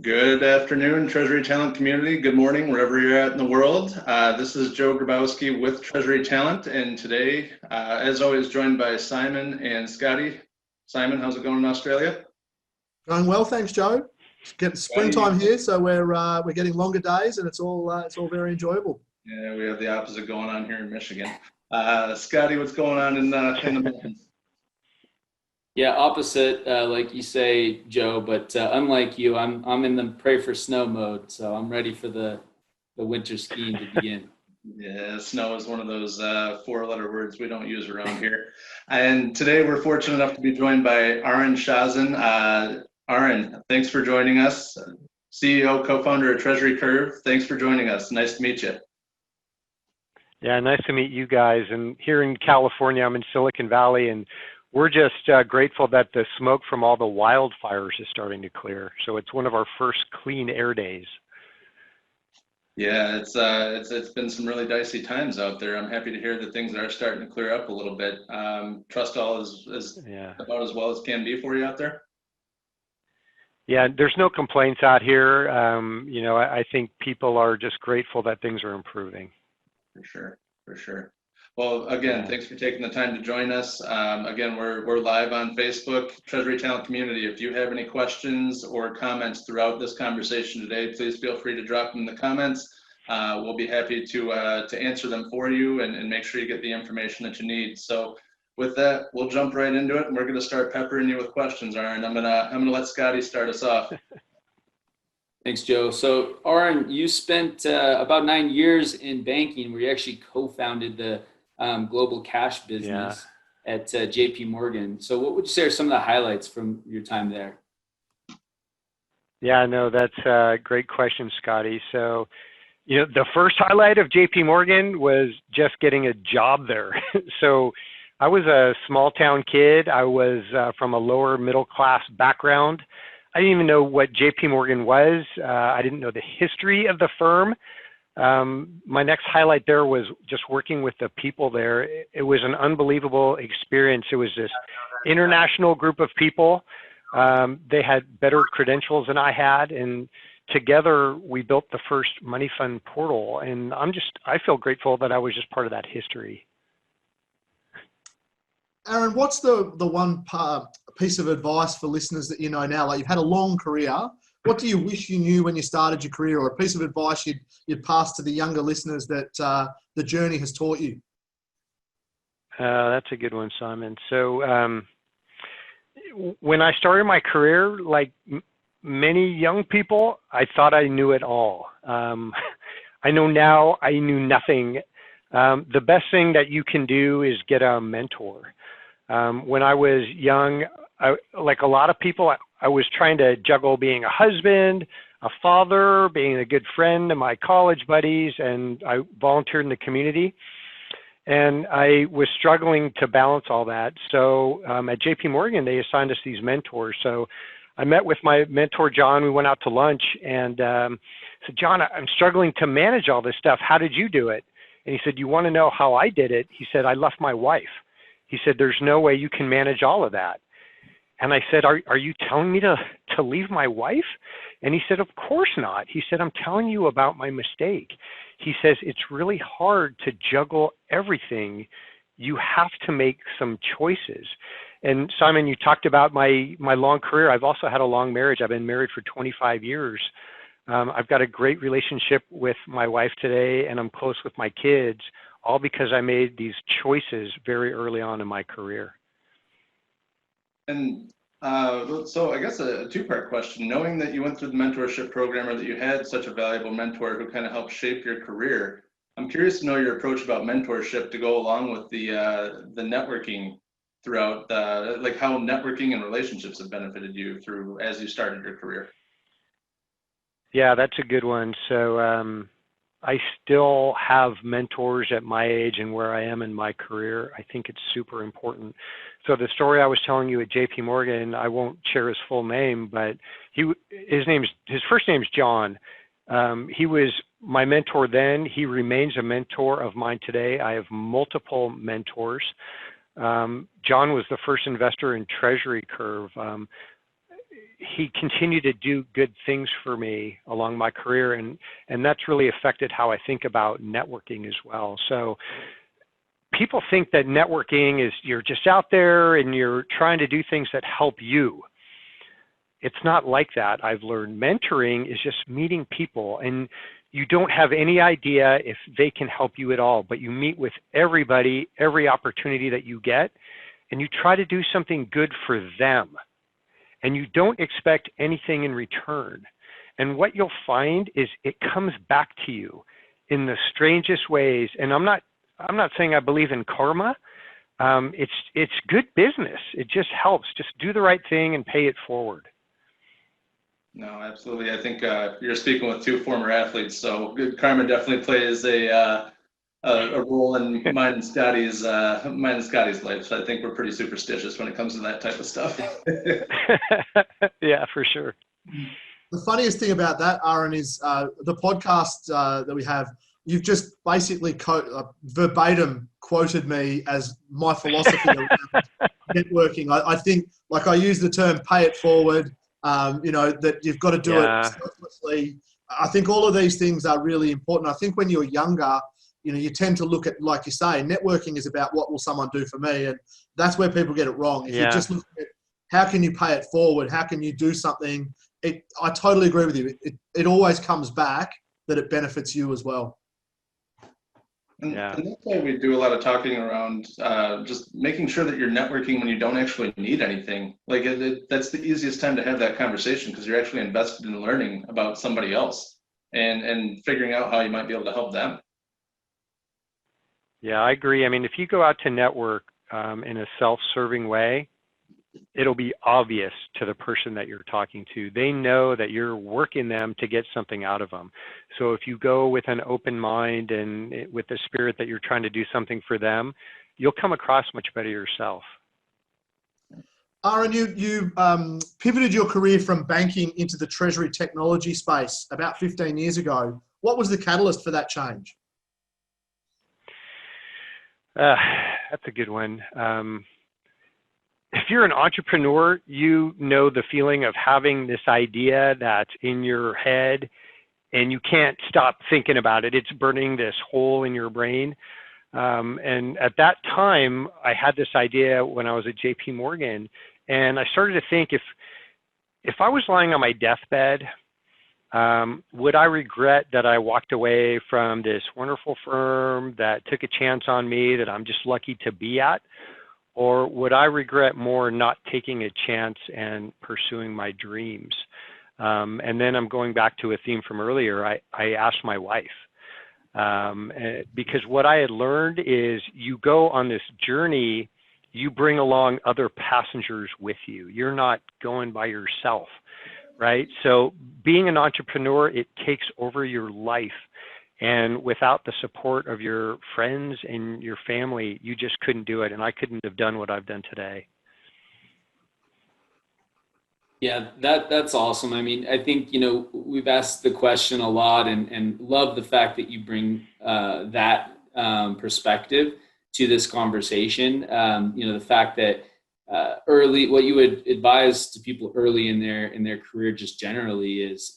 Good afternoon, Treasury Talent community. Good morning, wherever you're at in the world. This is Joe Grabowski with Treasury Talent, and today, as always, joined by Simon and Scotty. Simon, how's it going in Australia? Going well, thanks, Joe. It's getting Scotty, springtime here, so we're getting longer days, and it's all very enjoyable. yeah, we have the opposite going on here in Michigan. Scotty, what's going on in the mountains? Yeah, opposite, like you say, Joe. But unlike you, I'm in the pray for snow mode, so I'm ready for the winter skiing to begin. Yeah, snow is one of those four-letter words we don't use around here. And today we're fortunate enough to be joined by Aron Chazen. Aron, thanks for joining us. CEO, co-founder of Treasury Curve. Thanks for joining us. Nice to meet you. Yeah, nice to meet you guys. And here in California, I'm in Silicon Valley, and we're just grateful that the smoke from all the wildfires is starting to clear. So it's one of our first clean air days. Yeah, it's been some really dicey times out there. I'm happy to hear that things are starting to clear up a little bit. Trust all is about as well as can be for you out there. Yeah, there's no complaints out here. I think people are just grateful that things are improving. For sure. Well, again, thanks for taking the time to join us. Again, we're live on Facebook, Treasury Talent community. If you have any questions or comments throughout this conversation today, please feel free to drop them in the comments. We'll be happy to answer them for you and make sure you get the information that you need. So with that, we'll jump right into it, and we're going to start peppering you with questions, Aron. I'm gonna let Scotty start us off. Thanks, Joe. So, Aron, you spent about 9 years in banking, where you actually co-founded the global cash business at JP Morgan. So what would you say are some of the highlights from your time there? Yeah, no, that's a great question, Scotty. So, the first highlight of JP Morgan was just getting a job there. So I was a small town kid. I was from a lower middle class background. I didn't even know what JP Morgan was. I didn't know the history of the firm. My next highlight there was just working with the people there. It was an unbelievable experience. It was this international group of people. They had better credentials than I had, and together we built the first money fund portal. And I feel grateful that I was just part of that history. Aron, what's the one piece of advice for listeners that you know now? Like, you've had a long career. What do you wish you knew when you started your career, or a piece of advice you'd pass to the younger listeners that the journey has taught you? That's a good one, Simon. So when I started my career, like many young people, I thought I knew it all. I know now I knew nothing. The best thing that you can do is get a mentor. When I was young, like a lot of people, I was trying to juggle being a husband, a father, being a good friend to my college buddies, and I volunteered in the community. And I was struggling to balance all that. So at JP Morgan, they assigned us these mentors. So I met with my mentor, John. We went out to lunch and said, John, I'm struggling to manage all this stuff. How did you do it? And he said, you want to know how I did it? He said, I left my wife. He said, there's no way you can manage all of that. And I said, are you telling me to leave my wife? And he said, of course not. He said, I'm telling you about my mistake. He says, it's really hard to juggle everything. You have to make some choices. And Simon, you talked about my long career. I've also had a long marriage. I've been married for 25 years. I've got a great relationship with my wife today, and I'm close with my kids, all because I made these choices very early on in my career. And so I guess a two-part question. Knowing that you went through the mentorship program, or that you had such a valuable mentor who kind of helped shape your career, I'm curious to know your approach about mentorship to go along with the networking throughout, like how networking and relationships have benefited you through as you started your career. Yeah, that's a good one. So I still have mentors at my age and where I am in my career. I think it's super important. So the story I was telling you at JP Morgan, I won't share his full name, but his first name's John. He was my mentor then. He remains a mentor of mine today. I have multiple mentors. John was the first investor in Treasury Curve. he continued to do good things for me along my career, and that's really affected how I think about networking as well. So people think that networking is you're just out there and you're trying to do things that help you. It's not like that. I've learned mentoring is just meeting people, and you don't have any idea if they can help you at all, but you meet with everybody, every opportunity that you get, and you try to do something good for them. And you don't expect anything in return. And what you'll find is it comes back to you in the strangest ways. And I'm not saying I believe in karma. It's good business. It just helps. Just do the right thing and pay it forward. No, absolutely. I think you're speaking with two former athletes, so good karma definitely plays a role in mine and Scotty's life. So I think we're pretty superstitious when it comes to that type of stuff. Yeah, for sure. The funniest thing about that, Aron, is the podcast that we have. You've just basically verbatim quoted me as my philosophy around networking. I think, like, I use the term "pay it forward." That you've got to do it selflessly. I think all of these things are really important. I think when you're younger, you tend to look at, like you say, networking is about what will someone do for me, and that's where people get it wrong. If you just look at how can you pay it forward, how can you do something, I totally agree with you. It always comes back that it benefits you as well. And that's why we do a lot of talking around just making sure that you're networking when you don't actually need anything. Like that's the easiest time to have that conversation, because you're actually invested in learning about somebody else and figuring out how you might be able to help them. Yeah, I agree. I mean, if you go out to network in a self-serving way, it'll be obvious to the person that you're talking to. They know that you're working them to get something out of them. So if you go with an open mind and with the spirit that you're trying to do something for them, you'll come across much better yourself. Aron, you pivoted your career from banking into the treasury technology space about 15 years ago. What was the catalyst for that change? That's a good one. If you're an entrepreneur, you know the feeling of having this idea that's in your head and you can't stop thinking about it. It's burning this hole in your brain. And at that time, I had this idea when I was at JP Morgan, and I started to think, if I was lying on my deathbed, would I regret that I walked away from this wonderful firm that took a chance on me that I'm just lucky to be at? Or would I regret more not taking a chance and pursuing my dreams? And then I'm going back to a theme from earlier. I asked my wife, because what I had learned is you go on this journey, you bring along other passengers with you. You're not going by yourself, right? So being an entrepreneur, it takes over your life. And without the support of your friends and your family, you just couldn't do it. And I couldn't have done what I've done today. Yeah, that's awesome. I mean, I think, we've asked the question a lot and love the fact that you bring that perspective to this conversation. The fact that what you would advise to people early in their career just generally is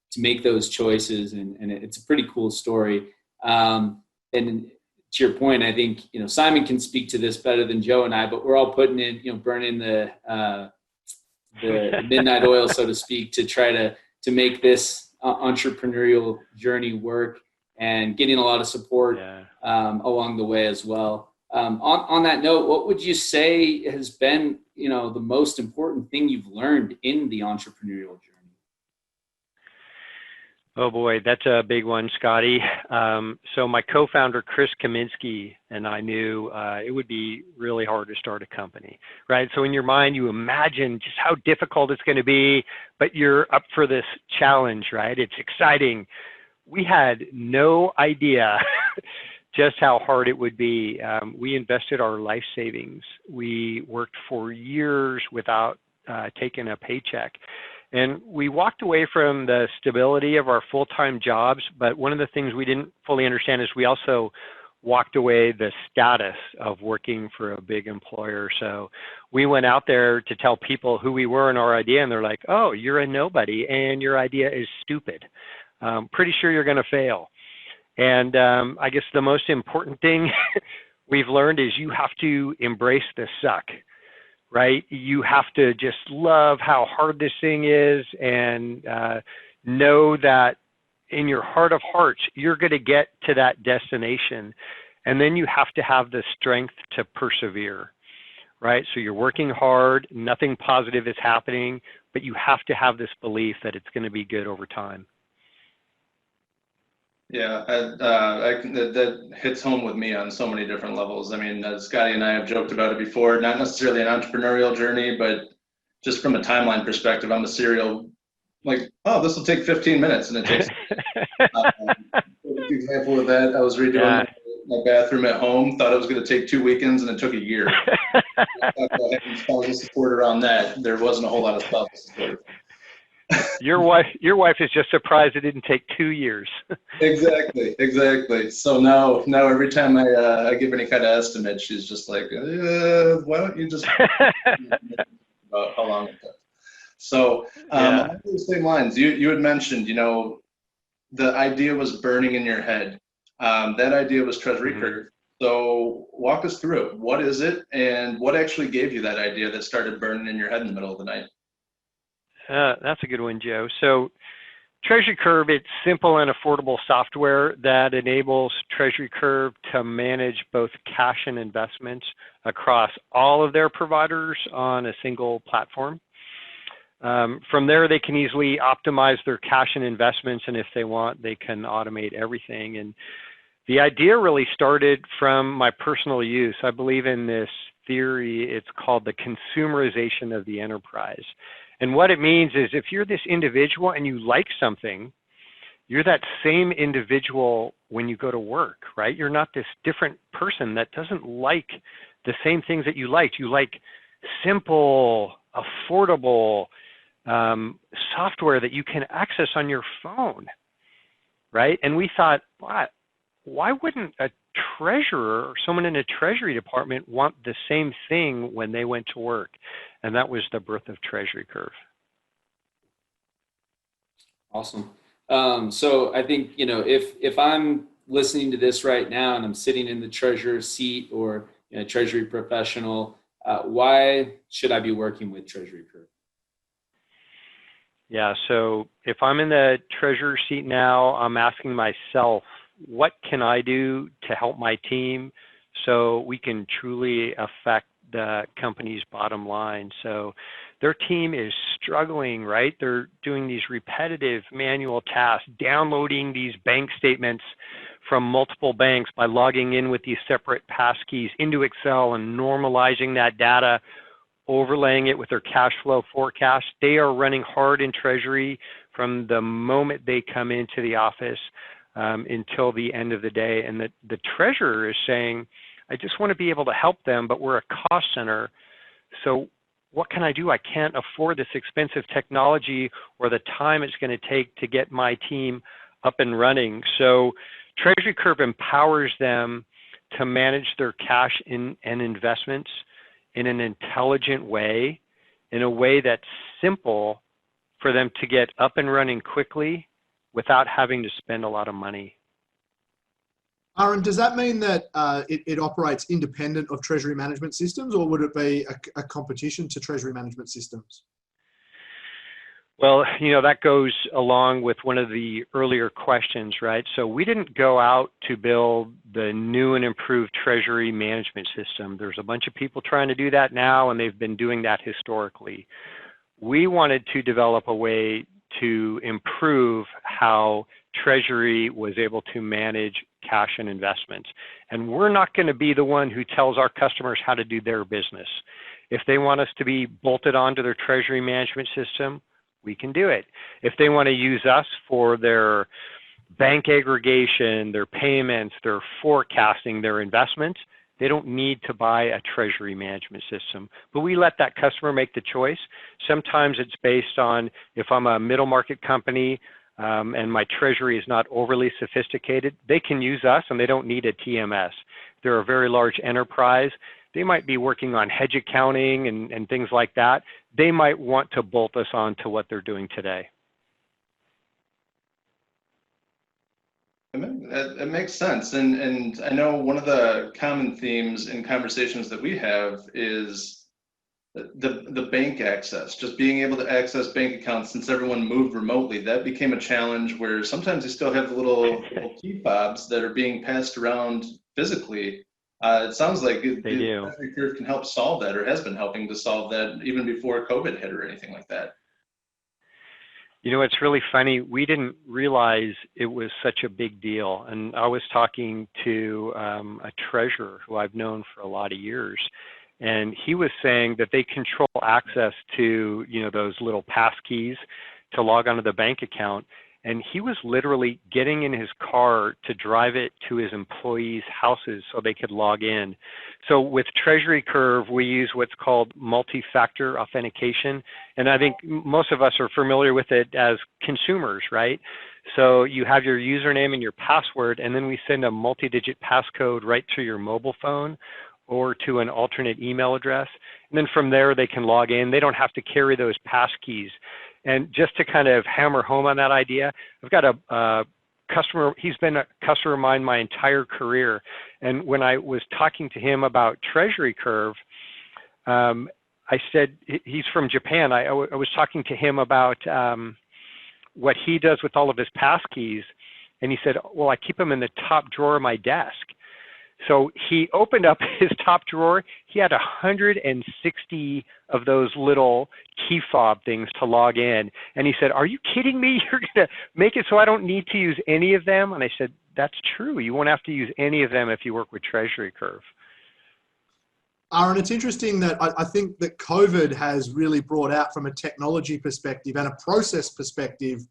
to make those choices, and it's a pretty cool story. And to your point, I think Simon can speak to this better than Joe and I, but we're all putting in burning the midnight oil, so to speak, to try to make this entrepreneurial journey work, and getting a lot of support along the way as well. On that note, what would you say has been the most important thing you've learned in the entrepreneurial journey? Oh boy, that's a big one, Scotty. So my co-founder, Chris Kaminsky, and I knew it would be really hard to start a company, right? So in your mind, you imagine just how difficult it's going to be, but you're up for this challenge, right? It's exciting. We had no idea just how hard it would be. We invested our life savings. We worked for years without taking a paycheck. And we walked away from the stability of our full-time jobs, but one of the things we didn't fully understand is we also walked away the status of working for a big employer. So we went out there to tell people who we were and our idea, and they're like, oh, you're a nobody and your idea is stupid. Pretty sure you're going to fail. And I guess the most important thing we've learned is you have to embrace the suck, right? You have to just love how hard this thing is and know that in your heart of hearts, you're going to get to that destination. And then you have to have the strength to persevere, right? So you're working hard, nothing positive is happening, but you have to have this belief that it's going to be good over time. Yeah, that hits home with me on so many different levels. I mean, Scotty and I have joked about it before, not necessarily an entrepreneurial journey, but just from a timeline perspective, I'm a serial, like, oh, this will take 15 minutes, and it takes. Example of that, I was redoing my bathroom at home, thought it was going to take 2 weekends, and it took a year. I thought I had spousal support around that. There wasn't a whole lot of spousal support. Your wife is just surprised it didn't take 2 years. Exactly. So now every time I give any kind of estimate, she's just like, why don't you just about how long it took. So along those same lines, you had mentioned, the idea was burning in your head. That idea was Treasury Curve. So walk us through it. What is it, and what actually gave you that idea that started burning in your head in the middle of the night? That's a good one, Joe. So Treasury Curve, it's simple and affordable software that enables Treasury Curve to manage both cash and investments across all of their providers on a single platform. From there, they can easily optimize their cash and investments, and if they want, they can automate everything. And the idea really started from my personal use. I believe in this theory. It's called the consumerization of the enterprise. And what it means is if you're this individual and you like something, you're that same individual when you go to work, right? You're not this different person that doesn't like the same things that you like. You like simple, affordable software that you can access on your phone, right? And we thought, why wouldn't a treasurer or someone in a treasury department want the same thing when they went to work? And that was the birth of Treasury Curve. Awesome. So I think, if I'm listening to this right now and I'm sitting in the treasurer seat or a treasury professional, why should I be working with Treasury Curve? Yeah, so if I'm in the treasurer seat now, I'm asking myself, what can I do to help my team so we can truly affect the company's bottom line? So their team is struggling, right? They're doing these repetitive manual tasks, downloading these bank statements from multiple banks by logging in with these separate passkeys into Excel and normalizing that data, overlaying it with their cash flow forecast. They are running hard in Treasury from the moment they come into the office until the end of the day. And the treasurer is saying, I just want to be able to help them, but we're a cost center. So what can I do? I can't afford this expensive technology or the time it's going to take to get my team up and running. So Treasury Curve empowers them to manage their cash and investments in an intelligent way, in a way that's simple for them to get up and running quickly without having to spend a lot of money. Aron, does that mean that it operates independent of treasury management systems, or would it be a competition to treasury management systems? Well, that goes along with one of the earlier questions, right? So we didn't go out to build the new and improved treasury management system. There's a bunch of people trying to do that now, and they've been doing that historically. We wanted to develop a way to improve how Treasury was able to manage cash and investments. And we're not going to be the one who tells our customers how to do their business. If they want us to be bolted onto their treasury management system, we can do it. If they want to use us for their bank aggregation, their payments, their forecasting, their investments, they don't need to buy a treasury management system. But we let that customer make the choice. Sometimes it's based on, if I'm a middle market company, and my treasury is not overly sophisticated, they can use us and they don't need a TMS. They're a very large enterprise. They might be working on hedge accounting and things like that. They might want to bolt us on to what they're doing today. It makes sense. And I know one of the common themes in conversations that we have is the bank access, just being able to access bank accounts. Since everyone moved remotely, that became a challenge where sometimes you still have the little key fobs that are being passed around physically. It sounds like the Treasury Curve can help solve that, or has been helping to solve that even before COVID hit or anything like that. You know, it's really funny. We didn't realize it was such a big deal. And I was talking to a treasurer who I've known for a lot of years, and he was saying that they control access to, you know, those little pass keys to log onto the bank account. And he was literally getting in his car to drive it to his employees' houses so they could log in. So with Treasury Curve, we use what's called multi-factor authentication. And I think most of us are familiar with it as consumers, right? So you have your username and your password, and then we send a multi-digit passcode right to your mobile phone or to an alternate email address. And then from there, they can log in. They don't have to carry those pass keys. And just to kind of hammer home on that idea, I've got a customer, he's been a customer of mine my entire career. And when I was talking to him about Treasury Curve, I said, he's from Japan. I was talking to him about what he does with all of his pass keys. And he said, well, I keep them in the top drawer of my desk. So he opened up his top drawer. He had 160 of those little key fob things to log in. And he said, are you kidding me? You're going to make it so I don't need to use any of them? And I said, that's true. You won't have to use any of them if you work with Treasury Curve. Aron, it's interesting that I think that COVID has really brought out, from a technology perspective and a process perspective,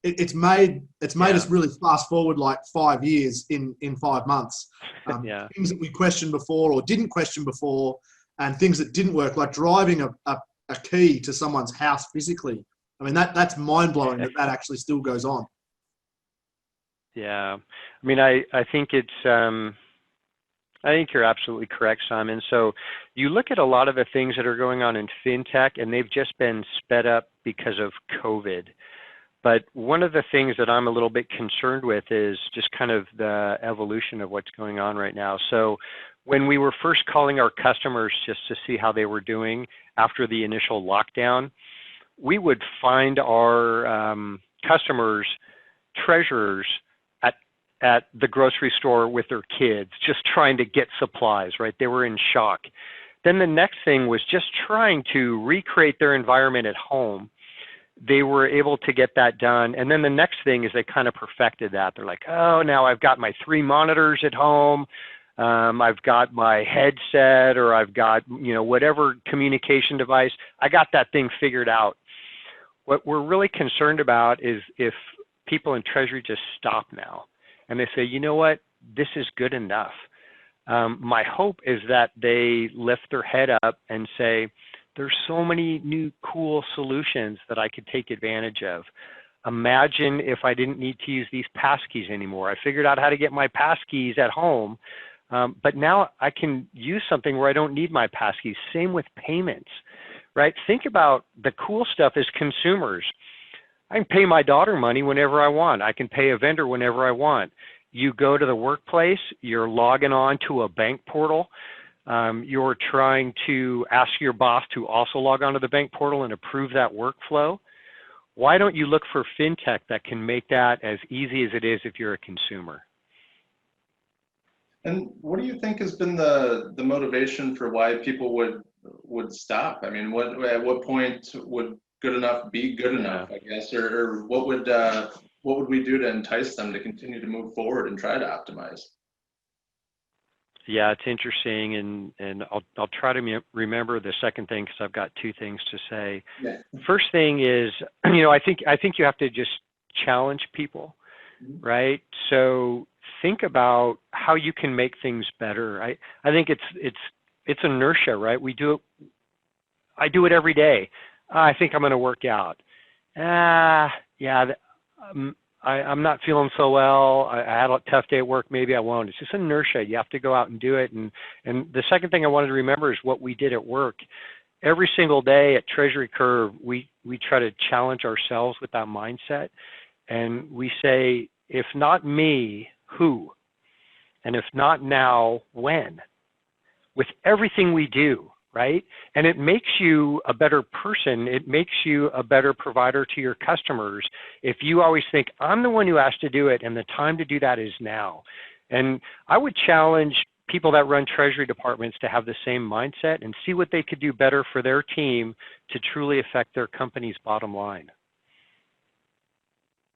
it's made us really fast forward like 5 years in 5 months. Things that we questioned before or didn't question before, and things that didn't work, like driving a key to someone's house physically. I mean, that's mind-blowing that actually still goes on. Yeah. I mean, I think it's, I think you're absolutely correct, Simon. So you look at a lot of the things that are going on in fintech, and they've just been sped up because of COVID. But one of the things that I'm a little bit concerned with is just kind of the evolution of what's going on right now. So when we were first calling our customers just to see how they were doing after the initial lockdown, we would find our customers, treasurers, at the grocery store with their kids, just trying to get supplies, right? They were in shock. Then the next thing was just trying to recreate their environment at home. They were able to get that done. And then the next thing is they kind of perfected that. They're like, oh, now I've got my 3 monitors at home. I've got my headset, or I've got, whatever communication device. I got that thing figured out. What we're really concerned about is if people in Treasury just stop now and they say, you know what, this is good enough. My hope is that they lift their head up and say, there's so many new cool solutions that I could take advantage of. Imagine if I didn't need to use these passkeys anymore. I figured out how to get my passkeys at home, but now I can use something where I don't need my passkeys. Same with payments, right? Think about the cool stuff as consumers. I can pay my daughter money whenever I want. I can pay a vendor whenever I want. You go to the workplace, you're logging on to a bank portal. You're trying to ask your boss to also log onto the bank portal and approve that workflow. Why don't you look for fintech that can make that as easy as it is if you're a consumer? And what do you think has been the motivation for why people would stop? I mean, at what point would good enough be good enough, I guess, or what would we do to entice them to continue to move forward and try to optimize? Yeah, it's interesting, and I'll try to remember the second thing because I've got 2 things to say. Yeah. First thing is, I think you have to just challenge people, right? So think about how you can make things better. I think it's inertia, right? I do it every day. I think I'm going to work out. Yeah, I'm not feeling so well. I had a tough day at work. Maybe I won't. It's just inertia. You have to go out and do it. And the second thing I wanted to remember is what we did at work. Every single day at Treasury Curve, we try to challenge ourselves with that mindset. And we say, if not me, who? And if not now, when? With everything we do, right? And it makes you a better person. It makes you a better provider to your customers. If you always think, I'm the one who has to do it, and the time to do that is now. And I would challenge people that run treasury departments to have the same mindset and see what they could do better for their team to truly affect their company's bottom line.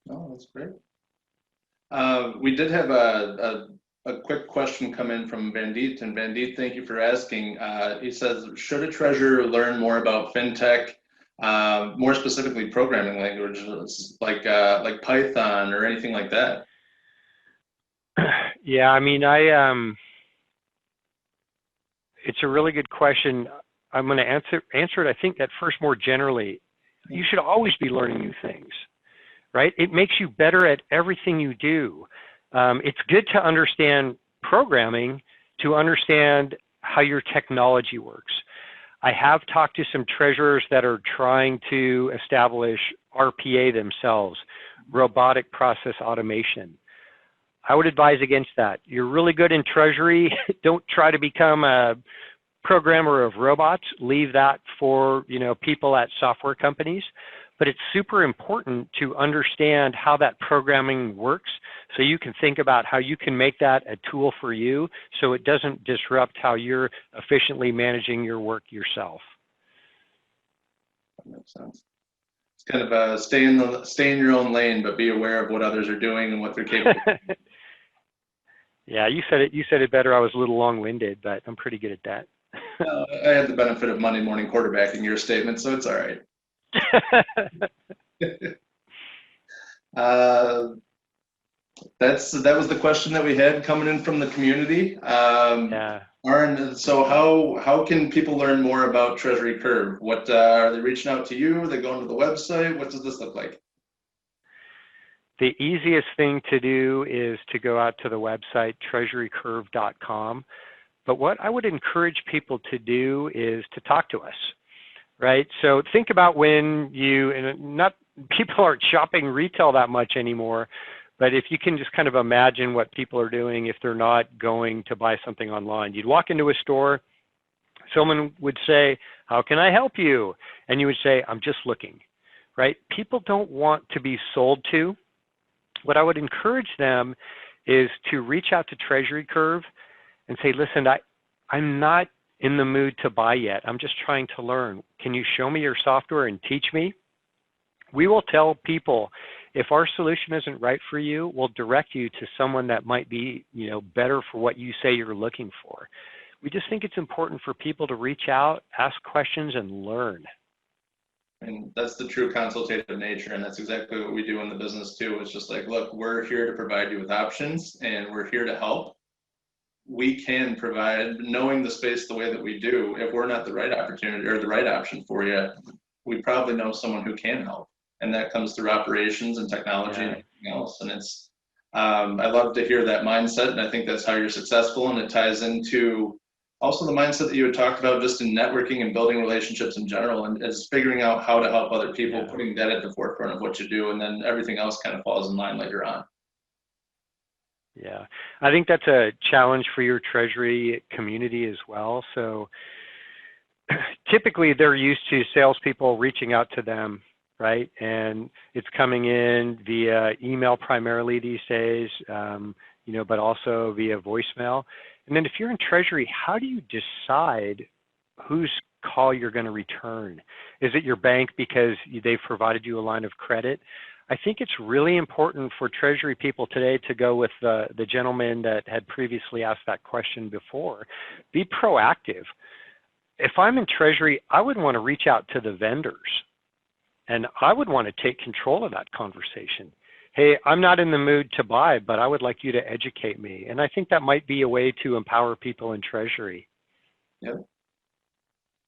Oh, that's great. We did have a quick question come in from Vandit, and Vandit, thank you for asking. He says, should a treasurer learn more about fintech, more specifically programming languages like Python or anything like that? Yeah, I mean, it's a really good question. I'm going to answer it, I think, at first more generally. You should always be learning new things, right? It makes you better at everything you do. It's good to understand programming, to understand how your technology works. I have talked to some treasurers that are trying to establish RPA themselves, robotic process automation. I would advise against that. You're really good in treasury. Don't try to become a programmer of robots. Leave that for, people at software companies. But it's super important to understand how that programming works so you can think about how you can make that a tool for you so it doesn't disrupt how you're efficiently managing your work yourself. That makes sense. It's kind of stay in your own lane, but be aware of what others are doing and what they're capable of. Yeah, you said it better. I was a little long-winded, but I'm pretty good at that. I had the benefit of Monday morning quarterbacking your statement, so it's all right. That was the question that we had coming in from the community. Yeah. Aron, so how can people learn more about Treasury Curve? What are they reaching out to you? Are they going to the website? What does this look like? The easiest thing to do is to go out to the website, treasurycurve.com. But what I would encourage people to do is to talk to us, right? So think about when people aren't shopping retail that much anymore, but if you can just kind of imagine what people are doing if they're not going to buy something online. You'd walk into a store, someone would say, how can I help you? And you would say, I'm just looking, right? People don't want to be sold to. What I would encourage them is to reach out to Treasury Curve and say, listen, I'm not in the mood to buy yet. I'm just trying to learn. Can you show me your software and teach me? We will tell people if our solution isn't right for you, we'll direct you to someone that might be, better for what you say you're looking for. We just think it's important for people to reach out, ask questions, and learn. And that's the true consultative nature, and that's exactly what we do in the business too. It's just like, look, we're here to provide you with options, and we're here to help. We can provide, knowing the space the way that we do, if we're not the right opportunity or the right option for you, we probably know someone who can help. And that comes through operations and technology and everything else. And it's, I love to hear that mindset, and I think that's how you're successful, and it ties into also the mindset that you had talked about just in networking and building relationships in general, and is figuring out how to help other people, putting that at the forefront of what you do, and then everything else kind of falls in line later on. Yeah, I think that's a challenge for your treasury community as well. So typically they're used to salespeople reaching out to them, right? And it's coming in via email primarily these days, but also via voicemail. And then if you're in treasury, how do you decide whose call you're going to return? Is it your bank because they've provided you a line of credit? I think it's really important for treasury people today to go with the gentleman that had previously asked that question before. Be proactive. If I'm in treasury, I would want to reach out to the vendors, and I would want to take control of that conversation. Hey, I'm not in the mood to buy, but I would like you to educate me. And I think that might be a way to empower people in treasury. Yep.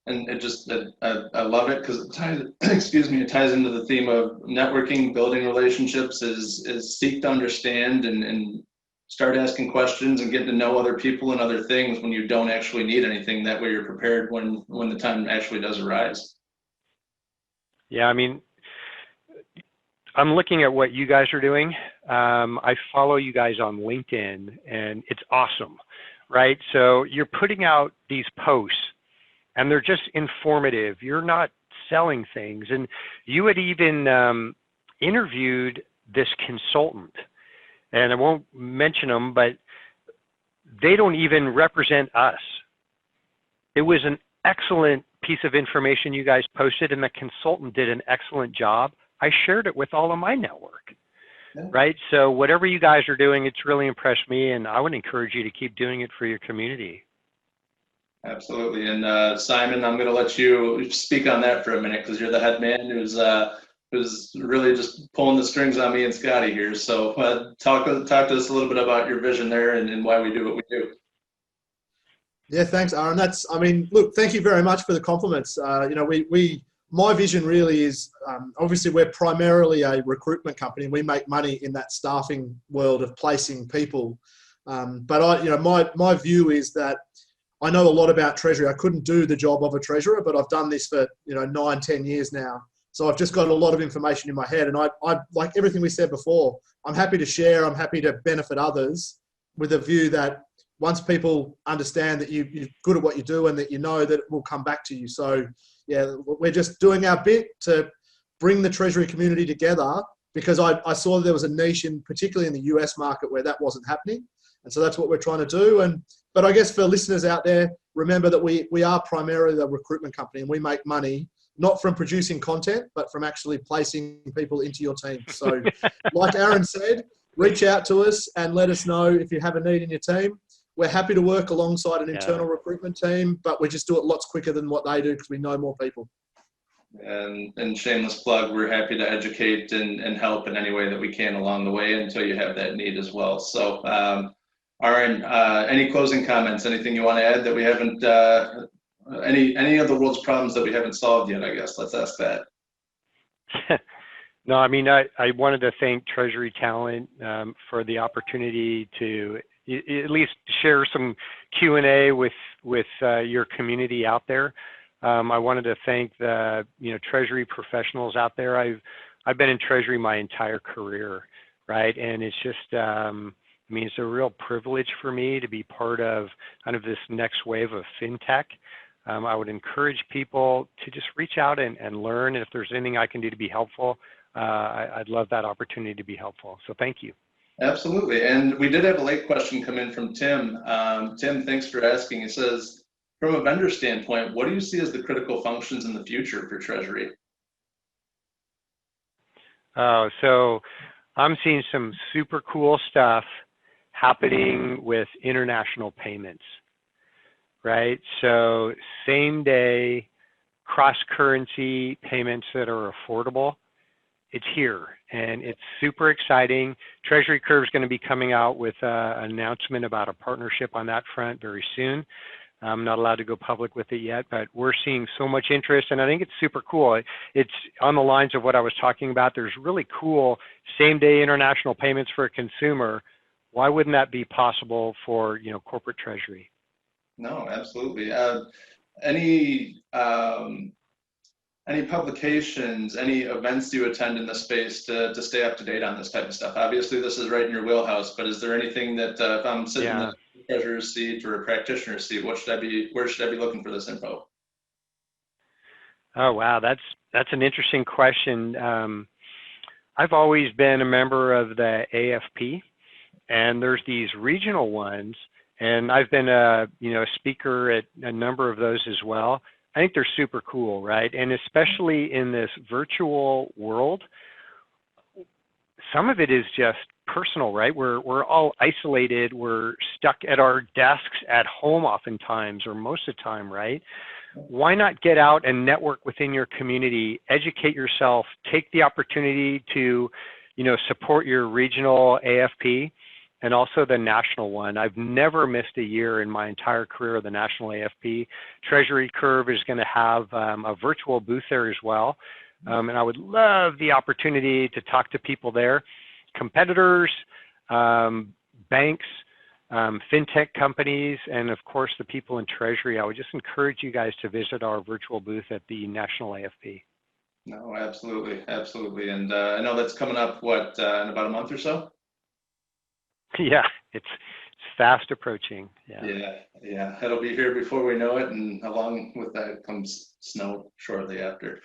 And it just, I love it because it ties, excuse me, it ties into the theme of networking, building relationships is seek to understand and start asking questions and getting to know other people and other things when you don't actually need anything. That way you're prepared when the time actually does arise. Yeah, I mean, I'm looking at what you guys are doing. I follow you guys on LinkedIn, and it's awesome, right? So you're putting out these posts, and they're just informative. You're not selling things. And you had even interviewed this consultant, and I won't mention them, but they don't even represent us. It was an excellent piece of information you guys posted, and the consultant did an excellent job. I shared it with all of my network, right? So whatever you guys are doing, it's really impressed me, and I would encourage you to keep doing it for your community. Absolutely. And Simon, I'm going to let you speak on that for a minute because you're the head man who's really just pulling the strings on me and Scotty here. So talk to us a little bit about your vision there and why we do what we do. Yeah, thanks, Aron. I mean, look, thank you very much for the compliments. My vision really is, obviously we're primarily a recruitment company. We make money in that staffing world of placing people. But my view is that I know a lot about treasury. I couldn't do the job of a treasurer, but I've done this for 9-10 years now. So I've just got a lot of information in my head, and I like everything we said before. I'm happy to share. I'm happy to benefit others with a view that once people understand that you're good at what you do and that that it will come back to you. So yeah, we're just doing our bit to bring the treasury community together because I saw there was a niche, particularly in the US market, where that wasn't happening. And so that's what we're trying to do. But I guess for listeners out there, remember that we are primarily a recruitment company, and we make money not from producing content, but from actually placing people into your team. So like Aron said, reach out to us and let us know if you have a need in your team. We're happy to work alongside an internal recruitment team, but we just do it lots quicker than what they do because we know more people. And shameless plug, we're happy to educate and help in any way that we can along the way until you have that need as well. So Aron, any closing comments, anything you want to add that we haven't, any of the world's problems that we haven't solved yet, I guess, let's ask that. No, I mean, I wanted to thank Treasury Talent for the opportunity to at least share some Q&A with your community out there. I wanted to thank the Treasury professionals out there. I've been in Treasury my entire career, right? And it's just it's a real privilege for me to be part of kind of this next wave of fintech. I would encourage people to just reach out and learn. And if there's anything I can do to be helpful, I'd love that opportunity to be helpful. So thank you. Absolutely. And we did have a late question come in from Tim. Tim, thanks for asking. He says, from a vendor standpoint, what do you see as the critical functions in the future for Treasury? So I'm seeing some super cool stuff happening with international payments, right? So same day cross-currency payments that are affordable. It's here and it's super exciting. Treasury Curve is going to be coming out with an announcement about a partnership on that front very soon. I'm not allowed to go public with it yet, but we're seeing so much interest, and I think it's super cool. It's on the lines of what I was talking about. There's really cool same-day international payments for a consumer. Why wouldn't that be possible for corporate treasury? No, absolutely. Any publications, any events you attend in this space to stay up to date on this type of stuff? Obviously, this is right in your wheelhouse, but is there anything that if I'm sitting in the treasurer's seat or a practitioner's seat, where should I be looking for this info? Oh, wow. That's an interesting question. I've always been a member of the AFP, and there's these regional ones, and I've been a speaker at a number of those as well. I think they're super cool, right? And especially in this virtual world, some of it is just personal, right? We're all isolated. We're stuck at our desks at home oftentimes, or most of the time, right? Why not get out and network within your community, educate yourself, take the opportunity to, support your regional AFP, and also the national one. I've never missed a year in my entire career of the national AFP. Treasury Curve is going to have a virtual booth there as well. And I would love the opportunity to talk to people there, competitors, banks, fintech companies, and of course the people in Treasury. I would just encourage you guys to visit our virtual booth at the national AFP. No, absolutely, absolutely. And I know that's coming up, what, in about a month or so? Yeah, it's fast approaching. Yeah. It'll be here before we know it, and along with that comes snow shortly after.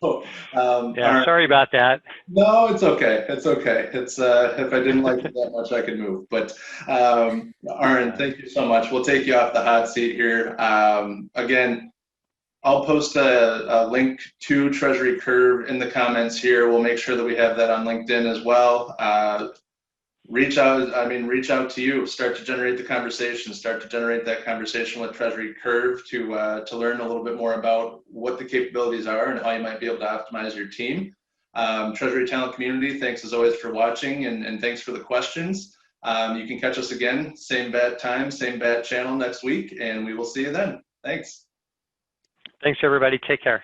So, yeah, sorry about that. no, it's okay. It's okay. It's if I didn't like it that much, I could move. But Aron, thank you so much. We'll take you off the hot seat here. Again, I'll post a link to Treasury Curve in the comments here. We'll make sure that we have that on LinkedIn as well. Reach out to you. Start to generate the conversation. Start to generate that conversation with Treasury Curve to learn a little bit more about what the capabilities are and how you might be able to optimize your team. Treasury Talent community, thanks as always for watching, and thanks for the questions. You can catch us again, same bat time, same bat channel next week, and we will see you then. Thanks. Thanks, everybody. Take care.